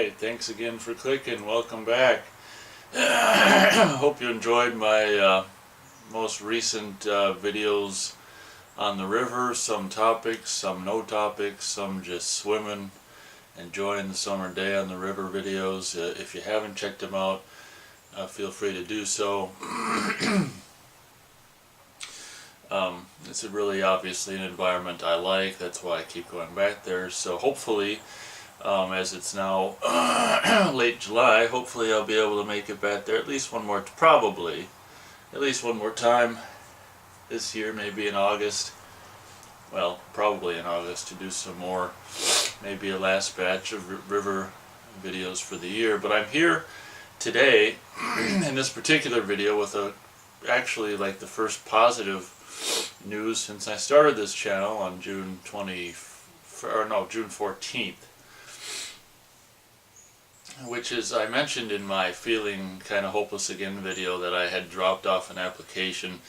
Alright, thanks again for clicking. Welcome back. Hope you enjoyed my most recent videos on the river. Some topics, some no topics, some just swimming, enjoying the summer day on the river videos. If you haven't checked them out, feel free to do so. It's really obviously an environment I like. That's why I keep going back there. So hopefully, as it's now late July, hopefully I'll be able to make it back there at least one more, probably at least one more time this year, maybe in August. Well, probably in August, to do some more, maybe a last batch of river videos for the year. But I'm here today in this particular video with actually like the first positive news since I started this channel on June 14th, which is, I mentioned in my Feeling Kind of Hopeless Again video that I had dropped off an application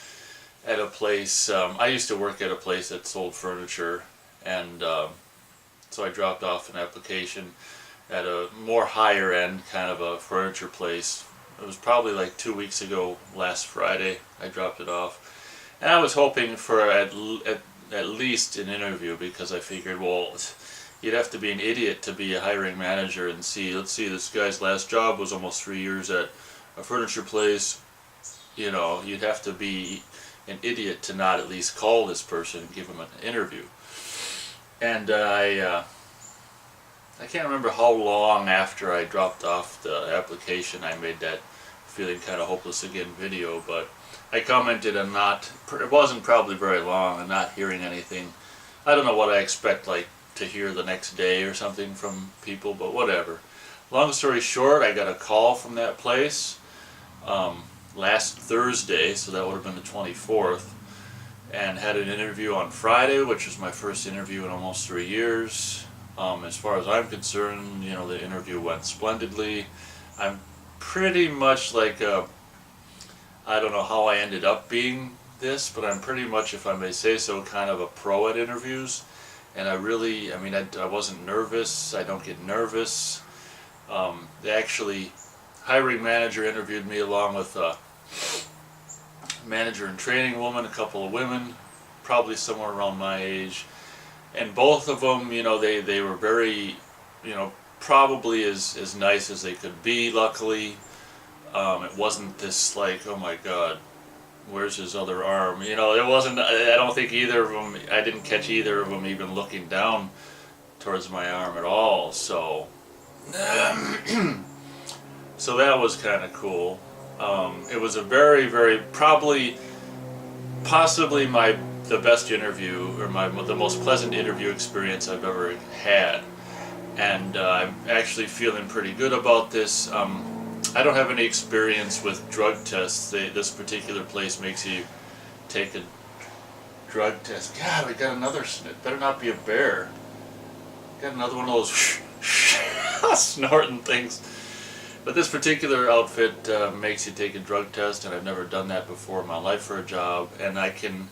at a place. I used to work at a place that sold furniture, and so I dropped off an application at a more higher end kind of a furniture place. It was probably like 2 weeks ago, last Friday I dropped it off. And I was hoping for at least an interview, because I figured, well, you'd have to be an idiot to be a hiring manager and see, let's see, this guy's last job was almost 3 years at a furniture place. You know, you'd have to be an idiot to not at least call this person and give him an interview. And I can't remember how long after I dropped off the application I made that Feeling Kind of Hopeless Again video, but I commented on it wasn't probably very long, and not hearing anything. I don't know what I expect, like, to hear the next day or something from people, but whatever. Long story short, I got a call from that place last Thursday, so that would have been the 24th, and had an interview on Friday, which was my first interview in almost 3 years. As far as I'm concerned, you know, the interview went splendidly. I'm pretty much like I don't know how I ended up being this, but I'm pretty much, if I may say so, kind of a pro at interviews. And I wasn't nervous. I don't get nervous. The actually hiring manager interviewed me along with a manager and training woman, a couple of women, probably somewhere around my age. And both of them, you know, they were very, you know, probably as nice as they could be, luckily. It wasn't this like, oh my god, where's his other arm? You know, it wasn't, I don't think either of them, I didn't catch either of them even looking down towards my arm at all, so so that was kind of cool. It was a very, very, possibly the best interview, or the most pleasant interview experience I've ever had. And I'm actually feeling pretty good about this. I don't have any experience with drug tests. This particular place makes you take a drug test. God, we got another, it better not be a bear. Got another one of those snorting things. But this particular outfit makes you take a drug test, and I've never done that before in my life for a job. And I can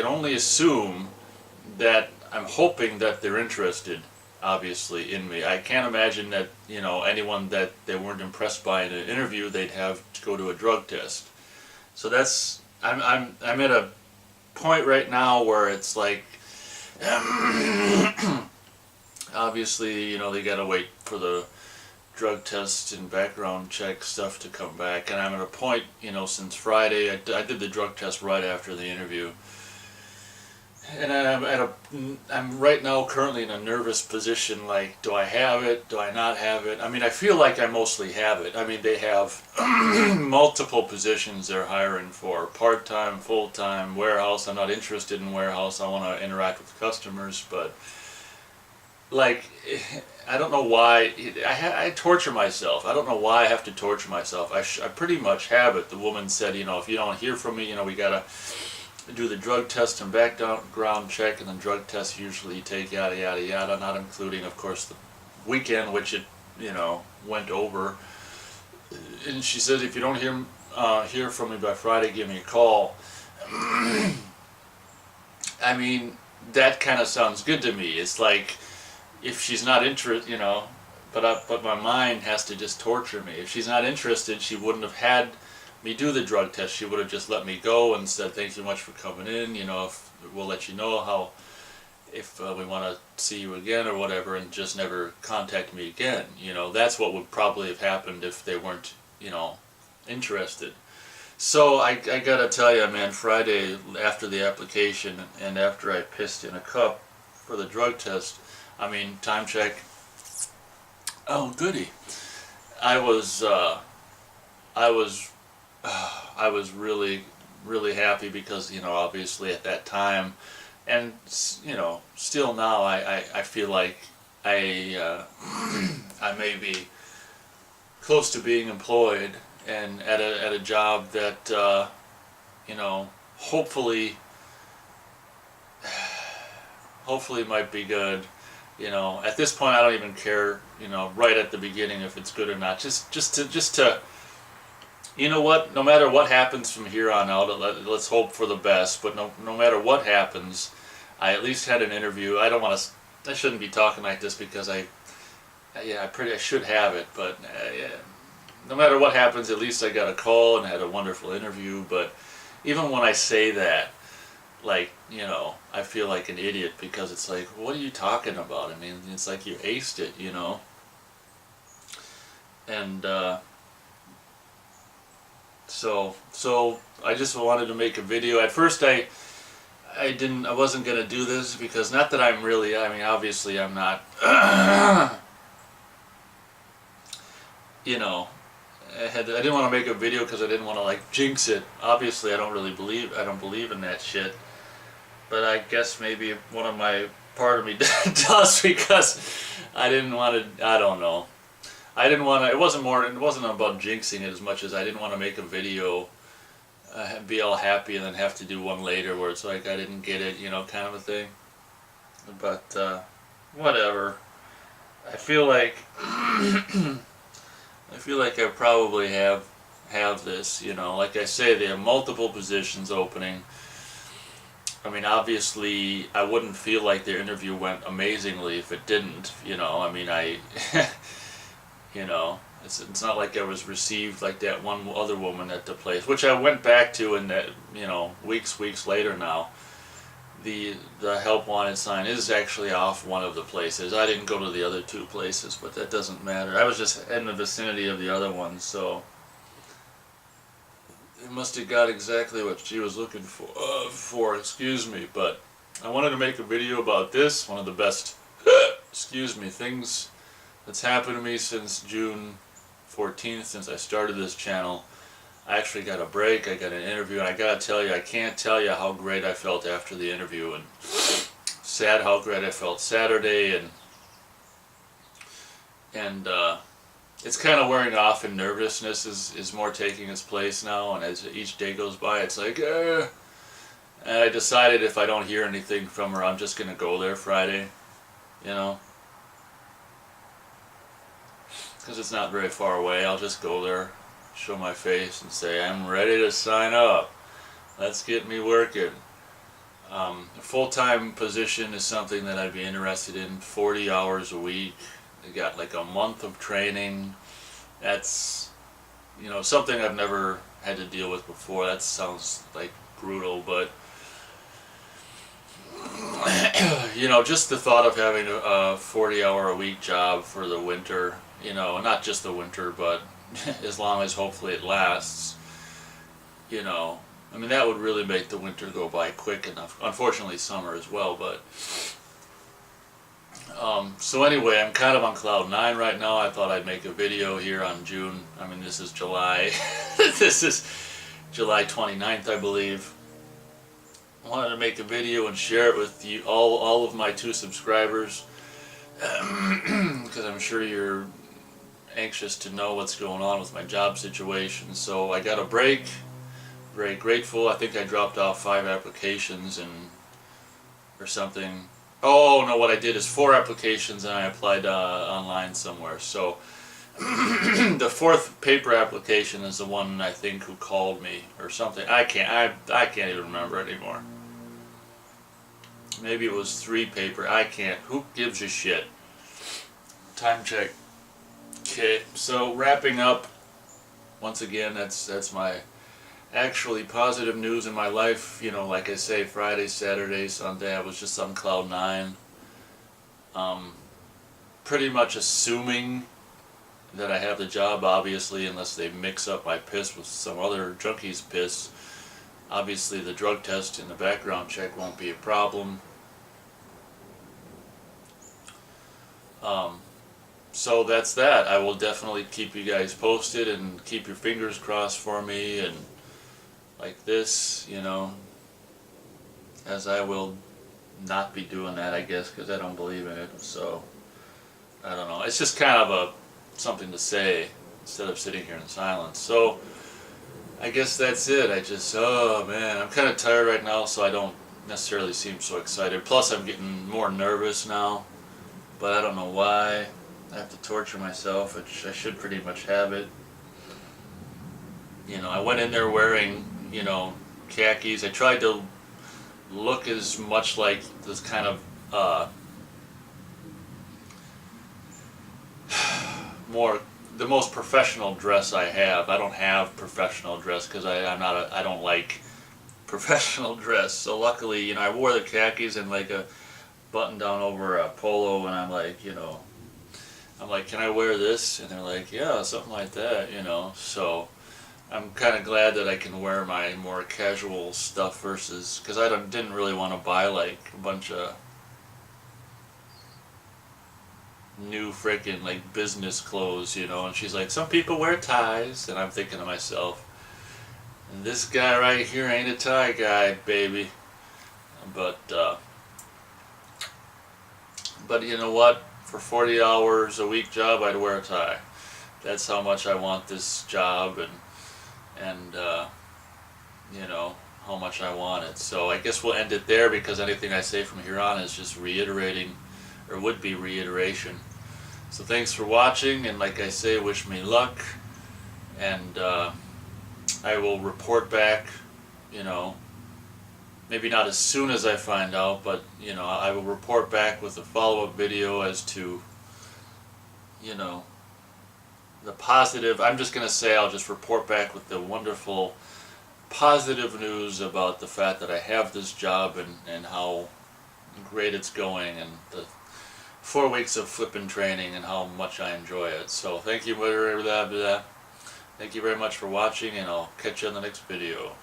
only assume that, I'm hoping that they're interested, obviously, in me. I can't imagine that, you know, anyone that they weren't impressed by in an interview, they'd have to go to a drug test. So that's, I'm at a point right now where it's like, obviously, you know, they gotta wait for the drug test and background check stuff to come back, and I'm at a point, you know, since Friday, I did the drug test right after the interview. And I'm right now currently in a nervous position, like, do I have it? Do I not have it? I mean, I feel like I mostly have it. I mean, they have multiple positions they're hiring for, part-time, full-time, warehouse. I'm not interested in warehouse. I want to interact with customers, but, like, I don't know why. I torture myself. I don't know why I have to torture myself. I pretty much have it. The woman said, you know, if you don't hear from me, you know, we gotta do the drug test and background check, and then drug tests usually take yada yada yada, not including, of course, the weekend, which it, you know, went over. And she said, if you don't hear from me by Friday, give me a call. I mean, that kind of sounds good to me. It's like, if she's not interested, you know, but my mind has to just torture me. If she's not interested, she wouldn't have had me do the drug test. She would have just let me go and said, "Thank you much for coming in. You know, if we'll let you know how if we want to see you again or whatever," and just never contact me again. You know, that's what would probably have happened if they weren't, you know, interested. So I gotta tell you, man, Friday after the application and after I pissed in a cup for the drug test, I mean, time check. Oh, goody. I was, I was, I was really, really happy because, you know, obviously at that time, and, you know, still now, I feel like I may be close to being employed and at a job that, you know, hopefully might be good. You know, at this point I don't even care, you know, right at the beginning if it's good or not. Just to you know what, no matter what happens from here on out, let's hope for the best, but no matter what happens, I at least had an interview. I shouldn't be talking like this because I should have it, but yeah, no matter what happens, at least I got a call and had a wonderful interview. But even when I say that, like, you know, I feel like an idiot because it's like, what are you talking about? I mean, it's like you aced it, you know. And so I just wanted to make a video. At first I wasn't gonna do this because not that I'm really, I mean, obviously I'm not you know, I didn't want to make a video because I didn't want to like jinx it. Obviously I don't believe in that shit. But I guess maybe part of me does, because I didn't want to, I don't know. I didn't want to, it wasn't about jinxing it as much as I didn't want to make a video, be all happy and then have to do one later where it's like I didn't get it, you know, kind of a thing. But, whatever. I feel like, I probably have this, you know, like I say, there are multiple positions opening. I mean, obviously, I wouldn't feel like their interview went amazingly if it didn't, you know. I mean, you know, it's not like I was received like that one other woman at the place, which I went back to, and that, you know, weeks later now, the help wanted sign is actually off one of the places. I didn't go to the other two places, but that doesn't matter. I was just in the vicinity of the other one, so it must have got exactly what she was looking for, excuse me. But I wanted to make a video about this, one of the best, excuse me, things that's happened to me since June 14th, since I started this channel. I actually got a break, I got an interview, and I gotta tell you, I can't tell you how great I felt after the interview, and sad how great I felt Saturday, and it's kind of wearing off, and nervousness is more taking its place now, and as each day goes by, it's like, and I decided if I don't hear anything from her, I'm just going to go there Friday, you know, because it's not very far away. I'll just go there, show my face, and say, I'm ready to sign up. Let's get me working. A full-time position is something that I'd be interested in, 40 hours a week. I got like a month of training. That's, you know, something I've never had to deal with before. That sounds like brutal, but you know, just the thought of having a 40-hour-a-week job for the winter, you know, not just the winter, but as long as hopefully it lasts, you know, I mean, that would really make the winter go by quick enough. Unfortunately, summer as well, but so anyway, I'm kind of on cloud 9 right now. I thought I'd make a video here on June. I mean, this is July. This is July 29th, I believe. I wanted to make a video and share it with you, all of my 2 subscribers, because I'm sure you're anxious to know what's going on with my job situation. So I got a break. Very grateful. I think I dropped off 5 applications or something. Oh no, what I did is 4 applications and I applied online somewhere. So the 4th paper application is the one I think who called me or something. I can't even remember anymore. Maybe it was 3 paper. I can't. Who gives a shit? Time check. Okay, so wrapping up, once again, that's my actually positive news in my life. You know, like I say, Friday, Saturday, Sunday, I was just on cloud nine. Pretty much assuming that I have the job, obviously, unless they mix up my piss with some other junkie's piss. Obviously, the drug test and the background check won't be a problem. So that's that. I will definitely keep you guys posted and keep your fingers crossed for me, and like this, you know, as I will not be doing that, I guess, because I don't believe in it. So I don't know. It's just kind of something to say instead of sitting here in silence. So I guess that's it. Oh man, I'm kind of tired right now, so I don't necessarily seem so excited. Plus, I'm getting more nervous now, but I don't know why. I have to torture myself, which I should pretty much have it. You know, I went in there wearing, you know, khakis. I tried to look as much like this kind of the most professional dress I have. I don't have professional dress because I don't like professional dress. So luckily, you know, I wore the khakis and like a button down over a polo, and I'm like, you know, can I wear this? And they're like, yeah, something like that, you know. So I'm kind of glad that I can wear my more casual stuff versus, because didn't really want to buy like a bunch of new freaking like business clothes, you know. And she's like, some people wear ties, and I'm thinking to myself, this guy right here ain't a tie guy, baby. But you know what? For 40 hours a week job, I'd wear a tie. That's how much I want this job, and you know, how much I want it. So I guess we'll end it there, because anything I say from here on is just reiterating, or would be reiteration. So thanks for watching, and like I say, wish me luck, and I will report back, you know, maybe not as soon as I find out, but you know, I will report back with a follow-up video as to, you know, the positive. I'm just gonna say I'll just report back with the wonderful positive news about the fact that I have this job, and how great it's going, and the 4 weeks of flipping training and how much I enjoy it. So thank you, thank you very much for watching, and I'll catch you in the next video.